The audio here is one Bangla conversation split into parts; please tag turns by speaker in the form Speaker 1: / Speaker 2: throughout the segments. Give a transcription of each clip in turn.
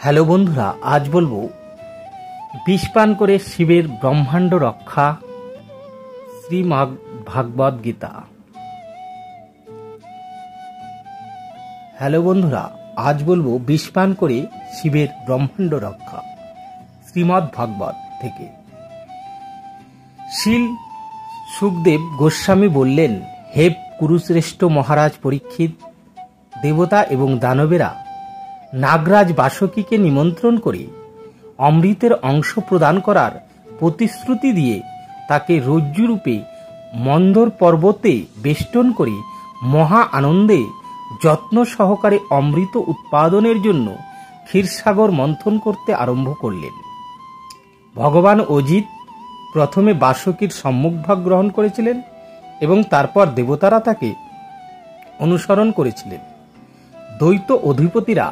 Speaker 1: হ্যালো বন্ধুরা, আজ বলবো বিষ পান করে শিবের ব্রহ্মাণ্ড রক্ষা, শ্রীমদ্ভাগবত গীতা। হ্যালো বন্ধুরা, আজ বলবো বিষ পান করে শিবের ব্রহ্মাণ্ড রক্ষা, শ্রীমদ্ভাগবত থেকে। শিল সুখদেব গোস্বামী বললেন, হে কুরুশ্রেষ্ঠ মহারাজ পরীক্ষিত, দেবতা এবং দানবেরা নাগরাজ বাসুকীকে নিমন্ত্রণ করে অমৃতের অংশ প্রদান করার প্রতিশ্রুতি দিয়ে তাকে রজ্জুরূপে মন্দর পর্বতে বেষ্টন করে মহা আনন্দে যত্ন সহকারে অমৃত উৎপাদনের জন্য ক্ষীরসাগর মন্থন করতে আরম্ভ করলেন। ভগবান অজিত প্রথমে বাসুকীর সম্মুখভাগ গ্রহণ করেছিলেন এবং তারপর দেবতারা তাকে অনুসরণ করেছিলেন। দ্বৈত অধিপতিরা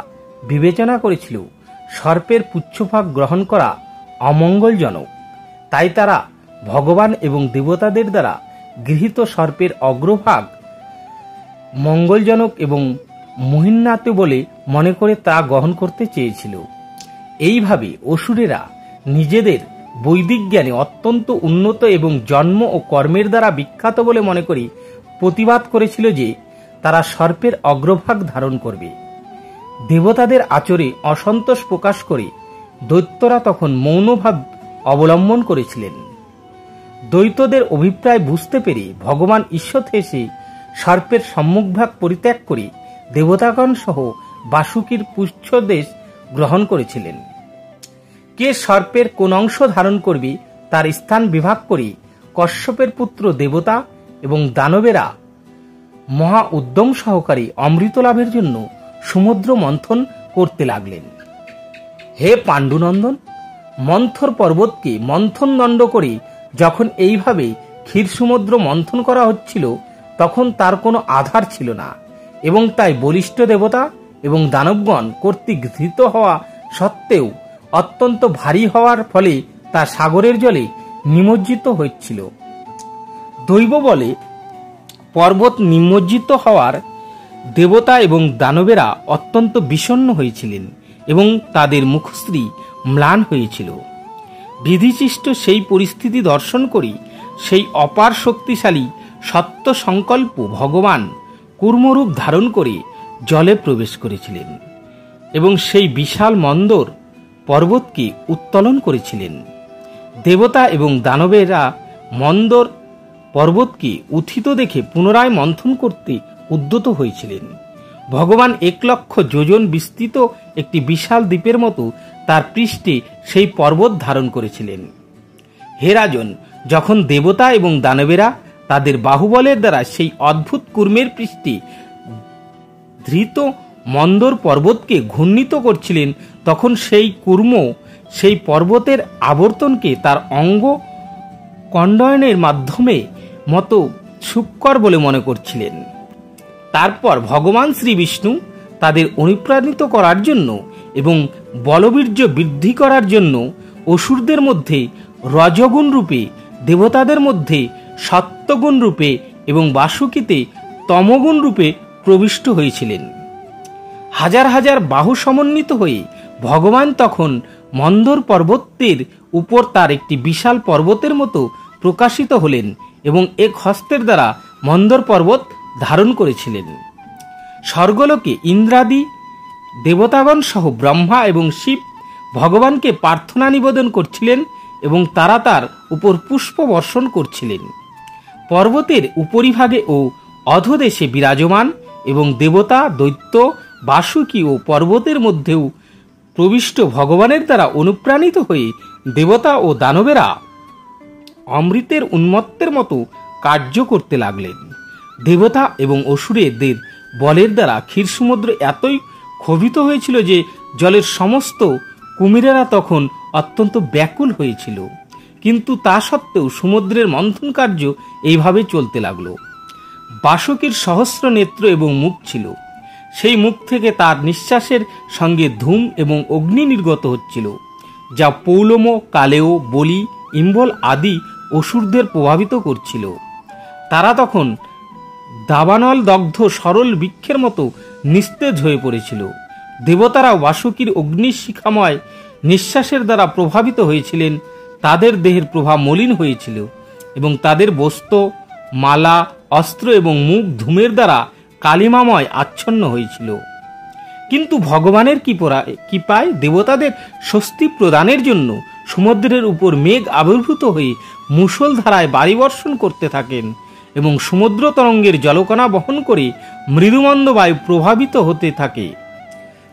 Speaker 1: বিবেচনা করেছিল সর্পের পুচ্ছভাগ গ্রহণ করা অমঙ্গলজনক, তাই তারা ভগবান এবং দেবতাদের দ্বারা গৃহীত সর্পের অগ্রভাগ মঙ্গলজনক এবং মহিন্নাত বলে মনে করে তা গ্রহণ করতে চেয়েছিল। এইভাবে অসুরেরা নিজেদের বৈদিক জ্ঞানে অত্যন্ত উন্নত এবং জন্ম ও কর্মের দ্বারা বিখ্যাত বলে মনে করে প্রতিবাদ করেছিল যে তারা সর্পের অগ্রভাগ ধারণ করবে। দেবতাদের আচরে অসন্তোষ প্রকাশ করে দৈত্যরা তখন মৌনভাব অবলম্বন করেছিলেন। দ্বৈতদের অভিপ্রায় বুঝতে পেরে ভগবান ঈশ্বর এসে সর্পের সম্মুখভাগ পরিত্যাগ করে দেবতাগণ সহ বাসুকীর পুচ্ছদেশ গ্রহণ করেছিলেন। কে সর্পের কোন অংশ ধারণ করবে তার স্থান বিভাগ করে কশ্যপের পুত্র দেবতা এবং দানবেরা মহা উদ্যম সহকারে অমৃত লাভের জন্য সমুদ্র মন্থন করতে লাগলেন। হে পাণ্ডুনন্দন, মন্থর পর্বতকে মন্থন দণ্ড করে যখন এইভাবে ক্ষীর সমুদ্র মন্থন করা হচ্ছিল তখন তার কোনো আধার ছিল না, এবং তাই বলিষ্ঠ দেবতা এবং দানবগণ কর্তৃক ধৃত হওয়া সত্ত্বেও অত্যন্ত ভারী হওয়ার ফলে তা সাগরের জলে নিমজ্জিত হচ্ছিল। দৈব বলে পর্বত নিমজ্জিত হওয়ার দেবতা এবং দানবেরা অত্যন্ত বিষণ্ণ হয়েছিলেন এবং তাদের মুখশ্রী ম্লান হয়েছিল। বিধিচিষ্ট সেই পরিস্থিতি দর্শন করে সেই অপার শক্তিশালী সত্য সংকল্প ভগবান কূর্মরূপ ধারণ করে জলে প্রবেশ করেছিলেন এবং সেই বিশাল মন্দর পর্বতকে উত্তোলন করেছিলেন। দেবতা এবং দানবেরা মন্দর পর্বতকে উত্থিত দেখে পুনরায় মন্থন করতে উদ্যত হয়েছিলেন। ভগবান 1,00,000 যোজন বিস্তৃত একটি বিশাল দ্বীপের মতো তার পৃষ্ঠে সেই পর্বত ধারণ করেছিলেন। হে রাজন, যখন দেবতা এবং দানবেরা তাদের বাহুবলের দ্বারা সেই অদ্ভুত কূর্মের পৃষ্ঠে ধৃত মন্দর পর্বতকে ঘূর্ণিত করছিলেন, তখন সেই কূর্ম সেই পর্বতের আবর্তনকে তার অঙ্গ কণ্ডয়নের মাধ্যমে মতো সুকর বলে মনে করছিলেন। তারপর ভগবান শ্রী বিষ্ণু তাদের অনুপ্রাণিত করার জন্য এবং বলবীর্য বৃদ্ধি করার জন্য অসুরদের মধ্যে রজগুণ রূপে, দেবতাদের মধ্যে সত্যগুণ রূপে এবং বাসুকীতে তমগুণ রূপে প্রবিষ্ট হয়েছিলেন। হাজার হাজার বাহু সমন্বিত হয়ে ভগবান তখন মন্দর পর্বতের উপর তার একটি বিশাল পর্বতের মতো প্রকাশিত হলেন এবং এক হস্তের দ্বারা মন্দর পর্বত ধারণ করেছিলেন। স্বর্গলোকে ইন্দ্রাদি দেবতাগণ সহ ব্রহ্মা এবং শিব ভগবানকে প্রার্থনা নিবেদন করছিলেন এবং তারা তার উপর পুষ্প বর্ষণ করছিলেন। পর্বতের উপরিভাগে ও অধোদেশে বিরাজমান এবং দেবতা, দৈত্য, বাসুকী ও পর্বতের মধ্যেও প্রবিষ্ট ভগবানের দ্বারা অনুপ্রাণিত হয়ে দেবতা ও দানবেরা অমৃতের উন্মত্তের মতো কার্য করতে লাগলেন। দেবতা এবং অসুরদের বলের দ্বারা ক্ষীর সমুদ্র এতই ক্ষোভিত হয়েছিল যে জলের সমস্ত কুমিরেরা তখন অত্যন্ত ব্যাকুল হয়েছিল, কিন্তু তা সত্ত্বেও সমুদ্রের মন্থন কার্য এইভাবে চলতে লাগল। বাসুকীর সহস্র নেত্র এবং মুখ ছিল, সেই মুখ থেকে তার নিঃশ্বাসের সঙ্গে ধূম এবং অগ্নি নির্গত হচ্ছিল, যা পৌলম, কালেয়, বলি, ইম্বল আদি অসুরদের প্রভাবিত করছিল। তারা তখন দাবানল দগ্ধ সরল বৃক্ষের মতো নিস্তেজ হয়ে পড়েছিল। দেবতারা বাসুকীর অগ্নিশিখাময় নিঃশ্বাসের দ্বারা প্রভাবিত হয়েছিলেন। তাদের দেহের প্রভাব মলিন হয়েছিল এবং তাদের বস্ত্র, মালা, অস্ত্র এবং মুখ ধূমের দ্বারা কালিমাময় আচ্ছন্ন হয়েছিল। কিন্তু ভগবানের কৃপায় দেবতাদের স্বস্তি প্রদানের জন্য সমুদ্রের উপর মেঘ আবির্ভূত হয়ে মুষলধারায় বাড়ি বর্ষণ করতে থাকেন এবং সমুদ্র তরঙ্গের জলকণা বহন করে মৃদুমন্দ বায়ু প্রভাবিত হতে থাকে।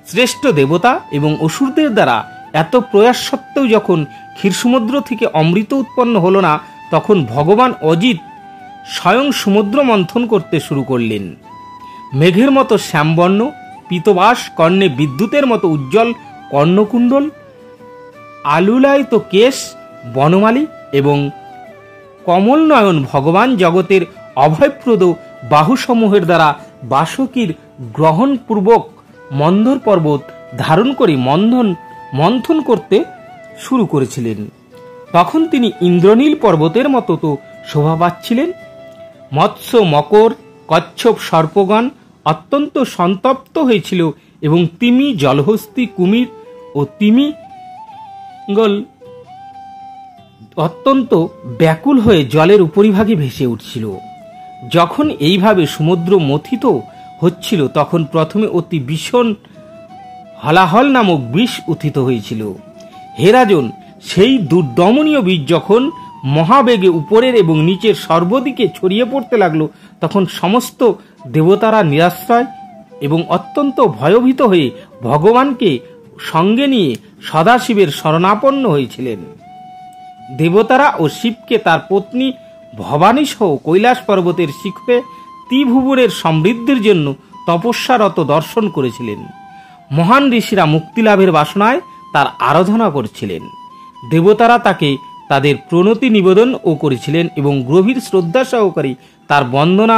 Speaker 1: শ্রেষ্ঠ দেবতা এবং অসুরদের দ্বারা এত প্রয়াস সত্ত্বেও যখন ক্ষীরসমুদ্র থেকে অমৃত উৎপন্ন হল না, তখন ভগবান অজিত স্বয়ং সমুদ্র মন্থন করতে শুরু করলেন। মেঘের মতো শ্যামবর্ণ পীতবাস, কর্ণে বিদ্যুতের মতো উজ্জ্বল কর্ণকুণ্ডল, আলুলায়িত কেশ, বনমালী এবং কমল নয়ন ভগবান জগতের অভয়প্রদ বাহুসমূহের দ্বারা বাসুকীর গ্রহণপূর্বক মন্দর পর্বত ধারণ করে মন্থন করতে শুরু করেছিলেন। তখন তিনি ইন্দ্রনীল পর্বতের মতো তো শোভা পাচ্ছিলেন। মৎস্য, মকর, কচ্ছপ, সর্পগণ অত্যন্ত সন্তপ্ত হয়েছিল এবং তিমি, জলহস্তী, কুমির ও তিমিঙ্গল অত্যন্ত ব্যাকুল হয়ে জলের উপরিভাগে ভেসে উঠছিল। যখন এইভাবে সমুদ্র মথিত হচ্ছিল, তখন প্রথমে অতি ভীষণ হলাহল নামক বিষ উত্থিত হয়েছিল। হে রাজন, সেই দুর্দমনীয় বিষ যখন মহাবেগে উপরের এবং নিচের সর্বদিকে ছড়িয়ে পড়তে লাগলো, তখন সমস্ত দেবতারা নিরাশ্রয় এবং অত্যন্ত ভয়ভীত হয়ে ভগবানকে সঙ্গে নিয়ে সদাশিবের শরণাপন্ন হয়েছিলেন। দেবতারা ও শিবকে তার পত্নী ভবানী সহ কৈলাস পর্বতের শিখরে ত্রিভুবনের সমৃদ্ধির জন্য তপস্যারত দর্শন করেছিলেন। মহান ঋষিরা মুক্তিলাভের বাসনায় তার আরাধনা করছিলেন। দেবতারা তাকে তাদের প্রণতি নিবেদন ও করেছিলেন এবং গভীর শ্রদ্ধা সহকারে তার বন্দনা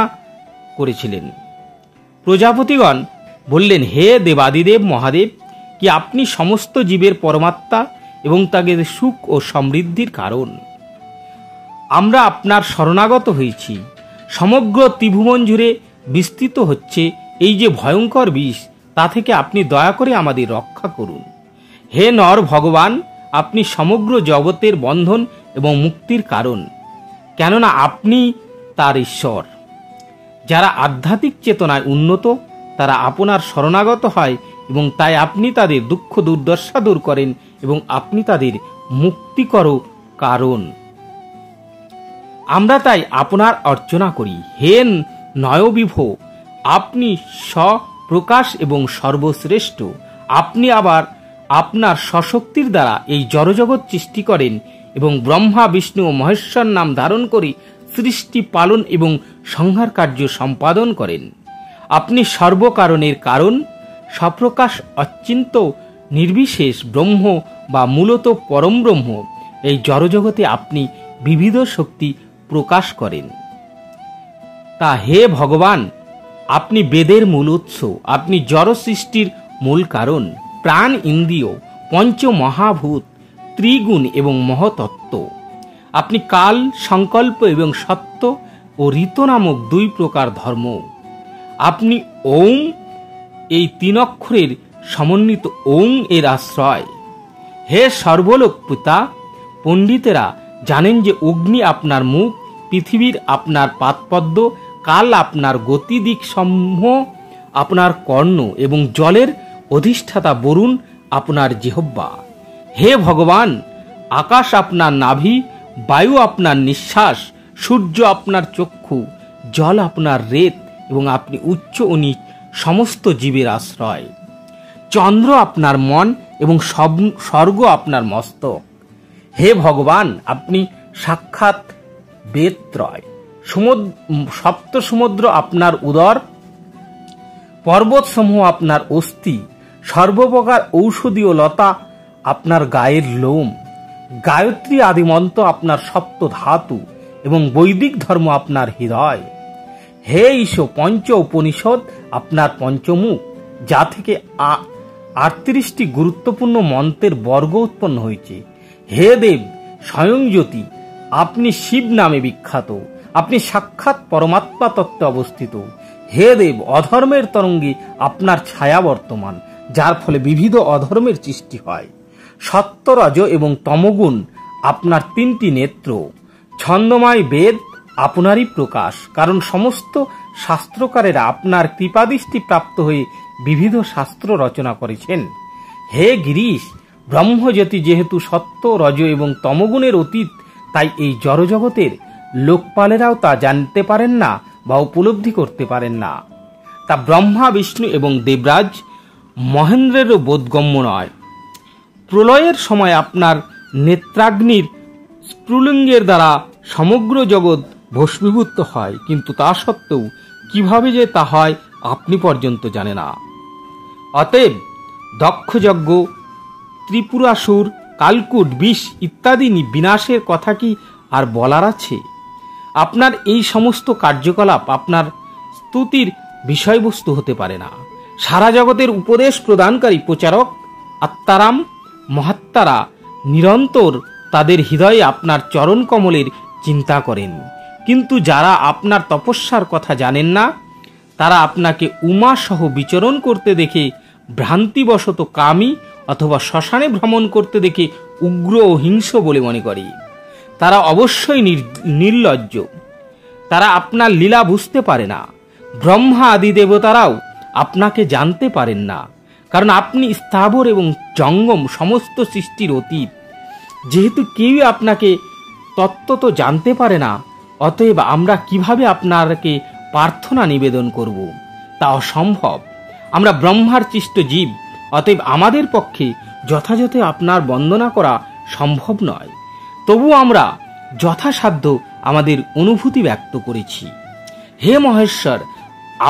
Speaker 1: করেছিলেন। প্রজাপতিগণ বললেন, হে দেবাদিদেব মহাদেব, কি আপনি সমস্ত জীবের পরমাত্মা এবং তাদের সুখ ও সমৃদ্ধির কারণ। আমরা আপনার শরণাগত হয়েছি। সমগ্র ত্রিভুবন জুড়ে বিস্তৃত হচ্ছে এই যে ভয়ঙ্কর বিষ, তা থেকে আপনি দয়া করে আমাদের রক্ষা করুন। হে নর ভগবান, আপনি সমগ্র জগতের বন্ধন এবং মুক্তির কারণ, কেননা আপনি তার ঈশ্বর। যারা আধ্যাত্মিক চেতনায় উন্নত, তারা আপনার শরণাগত হয় এবং তাই আপনি তাদের দুঃখ দুর্দশা দূর করেন এবং আপনি তাদের মুক্তিকর কারণ। আমরা তাই আপনার অর্চনা করি। হে নয়বিভ, আপনি স্বপ্রকাশ এবং সর্বশ্রেষ্ঠ। আপনি আবার আপনার স্বশক্তির দ্বারা এই জড়জগৎ সৃষ্টি করেন এবং ব্রহ্মা, বিষ্ণু ও মহেশ্বর নাম ধারণ করে সৃষ্টি, পালন এবং সংহার কার্য সম্পাদন করেন। আপনি সর্বকারণের কারণ, স্বপ্রকাশ, অচিন্ত, নির্বিশেষ ব্রহ্ম বা মূলত পরম ব্রহ্ম। এই জড়জগতে আপনি বিবিধ শক্তি প্রকাশ করেন। তা হে ভগবান, আপনি বেদের মূল উৎস, আপনি জড় সৃষ্টির মূল কারণ, প্রাণ, ইন্দ্রিয়, পঞ্চ মহাভূত, ত্রিগুণ এবং মহতত্ত্ব। আপনি কাল, সংকল্প এবং সত্য ও ঋত নামক দুই প্রকার ধর্ম। আপনি ওম, এই তিন অক্ষরের সমন্বিত ওম এর আশ্রয়। হে সর্বলোক পিতা, পণ্ডিতেরা জানেন যে অগ্নি আপনার মুখ, পৃথিবীর আপনার পাদপদ্ম, কাল আপনার গতিদিক সমূহ আপনার কর্ণ এবং জলের অধিষ্ঠাতা বরুণ আপনার জিহ্বা। হে ভগবান, আকাশ আপনার নাভি, বায়ু আপনার নিঃশ্বাস, সূর্য আপনার চক্ষু, জল আপনার রেত এবং আপনি উচ্চ ও নীচ সমস্ত জীবের আশ্রয়। চন্দ্র আপনার মন এবং স্বর্গ আপনার মস্তক। হে ভগবান, আপনি সাক্ষাৎ বেদত্রয়। সপ্ত সমুদ্র আপনার উদর, পর্বতসমূহ আপনার অস্থি, সর্বপ্রকার ঔষধীয় লতা আপনার গায়ের লোম, গায়ত্রী আদি মন্ত্র আপনার সপ্ত ধাতু এবং বৈদিক ধর্ম আপনার হৃদয়। হে ঈশ, পঞ্চ উপনিষদ আপনার পঞ্চমুখ, যা থেকে 38টি গুরুত্বপূর্ণ মন্ত্রের বর্গ উৎপন্ন হয়েছে। হে দেব স্বয়ং জ্যোতি, আপনি শিব নামে বিখ্যাত। আপনি সাক্ষাৎ পরমাত্মা তত্ত্বে অবস্থিত। হে দেব, অধর্মের তরঙ্গে আপনার ছায়া বর্তমান, যার ফলে বিবিধ অধর্মের সৃষ্টি হয়। সত্য, রজ এবং তমগুণ আপনার 3টি নেত্র। ছন্দময় বেদ আপনারই প্রকাশ, কারণ সমস্ত শাস্ত্রকারেরা আপনার কৃপাদৃষ্টি প্রাপ্ত হয়ে বিবিধ শাস্ত্র রচনা করেছেন। হে গিরিশ, ব্রহ্মজ্যোতি যেহেতু সত্য, রজ এবং তমগুণের অতীত, তাই এই জড়জগতের লোকপালেরাও তা জানতে পারেন না বা উপলব্ধি করতে পারেন না। তা ব্রহ্মা, বিষ্ণু এবং দেবরাজ মহেন্দ্রেরও বোধগম্য নয়। প্রলয়ের সময় আপনার নেত্রাগ্নির স্ফুলিঙ্গের দ্বারা সমগ্র জগৎ ভস্মীভূত হয়, কিন্তু তা সত্ত্বেও কিভাবে যে তা হয় আপনি পর্যন্ত জানে না। অতএব দক্ষযজ্ঞ, ত্রিপুরাসুর, কালকুট, বিষ ইত্যাদি বিনাশের কথা কি আর বলার আছে? আপনার এই সমস্ত কার্যকলাপ আপনার স্তুতির বিষয়বস্তু হতে পারে না। সারা জগতের উপদেশ প্রদানকারী প্রচারক আত্মারাম মহাত্মারা নিরন্তর তাদের হৃদয়ে আপনার চরণ কমলের চিন্তা করেন, কিন্তু যারা আপনার তপস্যার কথা জানেন না, তারা আপনাকে উমা সহ বিচরণ করতে দেখে ভ্রান্তিবশত কামী অথবা শ্মশানে ভ্রমণ করতে দেখে উগ্র ও হিংস্র বলে মনে করে। তারা অবশ্যই নির্লজ্জ। তারা আপনার লীলা বুঝতে পারে না। ব্রহ্মা আদি দেবতারাও আপনাকে জানতে পারেন না, কারণ আপনি স্থাবর এবং জঙ্গম সমস্ত সৃষ্টির অতীত। যেহেতু কেউই আপনাকে তত্ত্বত জানতে পারে না, অতএব আমরা কিভাবে আপনাকে প্রার্থনা নিবেদন করব? তা অসম্ভব। আমরা ব্রহ্মার সৃষ্ট জীব, অতএব আমাদের পক্ষে যথাযথ আপনার বন্দনা করা সম্ভব নয়। তবু আমরা যথাসাধ্য আমাদের অনুভূতি ব্যক্ত করেছি। হে মহেশ্বর,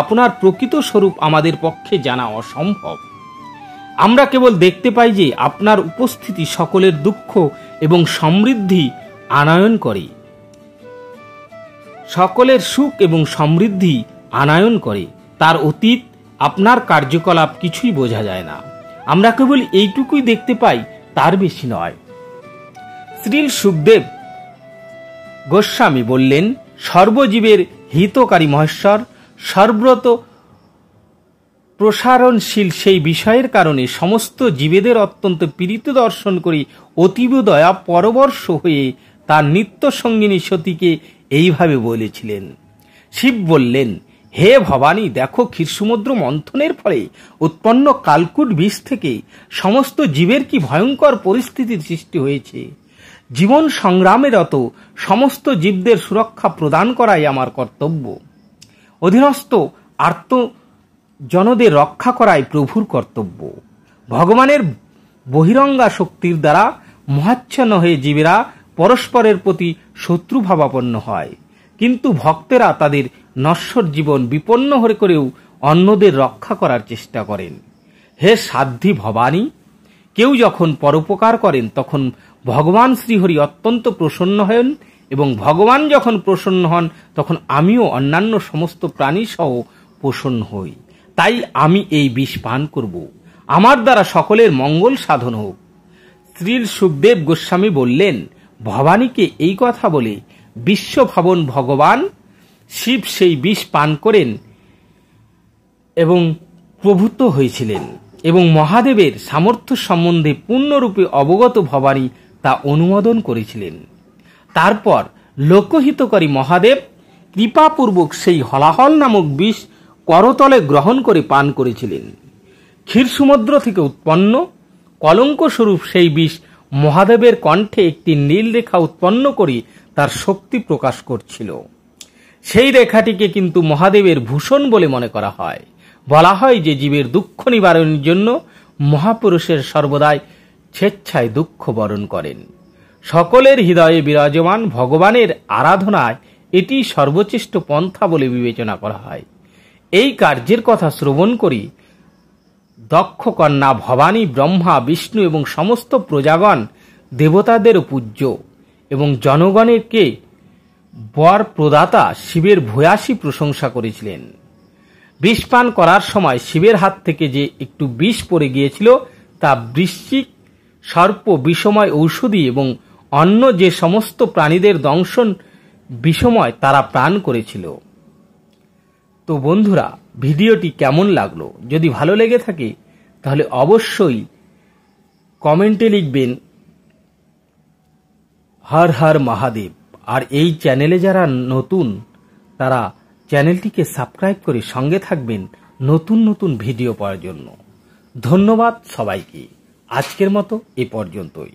Speaker 1: আপনার প্রকৃত স্বরূপ আমাদের পক্ষে জানা অসম্ভব। আমরা কেবল দেখতে পাই যে আপনার উপস্থিতি সকলের দুঃখ এবং সমৃদ্ধি আনয়ন করে, সকলের সুখ এবং সমৃদ্ধি আনয়ন করে। তার অতীত আপনার কার্যকলাপ কিছুই বোঝা যায় না। আমরা কেবল এইটুকুই দেখতে পাই, তার বেশি নয়। শ্রী সুখদেব গোস্বামী বললেন, সর্বজীবের হিতকারী মহেশ্বর সর্বত প্রসারণশীল সেই বিষয়ের কারণে সমস্ত জীবেদের অত্যন্ত পীড়িত দর্শন করে অতীব দয়া পরবর্ষ হয়ে তার নিত্য সঙ্গিনী সতীকে এইভাবে বলেছিলেন। শিব বললেন, হে ভবানী, দেখো ক্ষীরসমুদ্র মন্থনের ফলে উৎপন্ন কালকুট বিষ থেকে সমস্ত জীবের কি ভয়ঙ্কর পরিস্থিতির সৃষ্টি হয়েছে। জীবন সংগ্রামেরত সমস্ত জীবদের সুরক্ষা প্রদান করাই আমার কর্তব্য। অধীনস্থ আর্তজনদের রক্ষা করাই প্রভুর কর্তব্য। ভগবানের বহিরঙ্গা শক্তির দ্বারা মোহাচ্ছন্ন হয়ে জীবেরা পরস্পরের প্রতি শত্রুভাবাপন্ন হয়, কিন্তু ভক্তেরা তাদের নশ্বর জীবন বিপন্ন হয়ে করেও অন্যদের রক্ষা করার চেষ্টা করেন। হে সাধ্বী ভবানী, কেউ যখন পরোপকার করেন তখন ভগবান শ্রীহরি অত্যন্ত প্রসন্ন হন, এবং ভগবান যখন প্রসন্ন হন তখন আমিও অন্যান্য সমস্ত প্রাণী সহ প্রসন্ন হই। তাই আমি এই বিষ পান করব, আমার দ্বারা সকলের মঙ্গল সাধন হোক। শ্রী সুখদেব গোস্বামী বললেন, ভবানীকে এই কথা বলে বিশ্বভাবন ভগবান শিব সেই বিষ পান করেন এবং প্রভূত হয়েছিলেন, এবং মহাদেবের সামর্থ্য সম্বন্ধে পূর্ণরূপে অবগত ভবানী তা অনুমোদন করেছিলেন। তারপর লোকহিতকারী মহাদেব কৃপাপূর্বক সেই হলাহল নামক বিষ করতলে গ্রহণ করে পান করেছিলেন। ক্ষীরসমুদ্র থেকে উৎপন্ন কলঙ্কস্বরূপ সেই বিষ মহাদেবের কণ্ঠে একটি নীল রেখা উৎপন্ন করে তার শক্তি প্রকাশ করছিল। সেই রেখাটিকে কিন্তু মহাদেবের ভূষণ বলে মনে করা হয়। বলা হয় যে জীবের দুঃখ নিবারণের জন্য মহাপুরুষের সর্বদাই স্বেচ্ছায় দুঃখ বরণ করেন। সকলের হৃদয়ে বিরাজমান ভগবানের আরাধনায় এটি সর্বশ্রেষ্ঠ পন্থা বলে বিবেচনা করা হয়। এই কার্যের কথা শ্রবণ করি দক্ষ কন্যা ভবানী ব্রহ্মা, বিষ্ণু এবং সমস্ত প্রজাগণ দেবতাদেরও পূজ্য এবং জনগণেরকে বর প্রদাতা শিবের ভূয়াসী প্রশংসা করেছিলেন। বিষ পান করার সময় শিবের হাত থেকে যে একটু বিষ পড়ে গিয়েছিল তা বৃশ্চিক, সর্প, বিষময় ঔষধি এবং অন্য যে সমস্ত প্রাণীদের দংশন বিষময় তারা প্রাণ করেছিল। তো বন্ধুরা, ভিডিওটি কেমন লাগলো? যদি ভালো লেগে থাকে তাহলে অবশ্যই কমেন্টে লিখবেন হর হর মহাদেব। আর এই চ্যানেলে যারা নতুন তারা চ্যানেলটিকে সাবস্ক্রাইব করে সঙ্গে থাকবেন নতুন নতুন ভিডিও পাওয়ার জন্য। ধন্যবাদ সবাইকে। আজকের মতো এ পর্যন্তই।